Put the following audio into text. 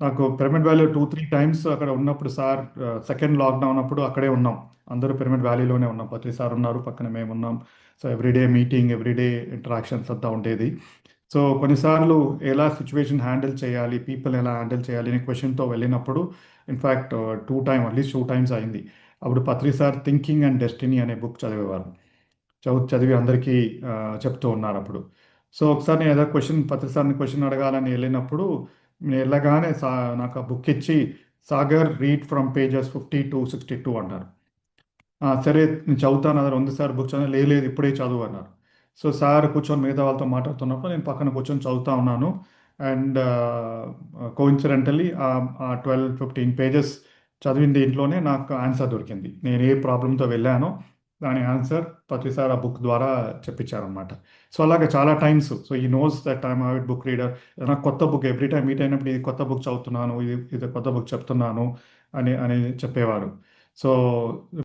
నాకు పిరమిడ్ వ్యాలీలో 2-3 టైమ్స్ అక్కడ ఉన్నప్పుడు సార్ సెకండ్ లాక్డౌన్ అప్పుడు అక్కడే ఉన్నాం. అందరూ పిరమిడ్ వ్యాలీలోనే ఉన్నాం. పత్రి సార్ ఉన్నారు, పక్కన మేము ఉన్నాం. So everyday meeting, everyday interactions అంతా ఉండేది. సో కొన్నిసార్లు ఎలా సిచ్యువేషన్ హ్యాండిల్ చేయాలి, పీపుల్ ఎలా హ్యాండిల్ చేయాలి అనే క్వశ్చన్తో వెళ్ళినప్పుడు ఇన్ఫ్యాక్ట్ అట్లీస్ట్ 2 టైమ్స్ అయింది. అప్పుడు పత్రి సార్ థింకింగ్ అండ్ డెస్టినీ అనే బుక్ చదివేవారు. చదివి అందరికీ ఆ, చెప్తూ ఉన్నారు అప్పుడు. సో ఒకసారి నేను ఏదో పత్రి సార్ని క్వశ్చన్ అడగాలని వెళ్ళినప్పుడు నేను వెళ్ళగానే నాకు ఆ బుక్ ఇచ్చి Sagar read from pages 50 to 62 అన్నారు. సరే నేను చదువుతాను అన్నారు. ఉంది సార్ బుక్ చదివి లేదు ఇప్పుడే చదువు అన్నారు. సో సార్ కూర్చొని మిగతా వాళ్ళతో మాట్లాడుతున్నప్పుడు నేను పక్కన కూర్చొని చదువుతా ఉన్నాను. అండ్ కోఇన్సిడెంటల్లీ ఆ 12-15 పేజెస్ చదివిన దీంట్లోనే నాకు ఆన్సర్ దొరికింది. నేను ఏ ప్రాబ్లంతో వెళ్ళానో దాని ఆన్సర్ పత్రి సార్ ఆ బుక్ ద్వారా చెప్పించారనమాట. సో అలాగే చాలా టైమ్స్. సో ఈ knows that I'm Avid book reader. ఏదైనా కొత్త బుక్ ఎవ్రీ టైం మీట్ అయినప్పుడు ఇది కొత్త బుక్ చదువుతున్నాను, ఇది ఇది కొత్త బుక్ చెప్తున్నాను అని అని చెప్పేవారు. సో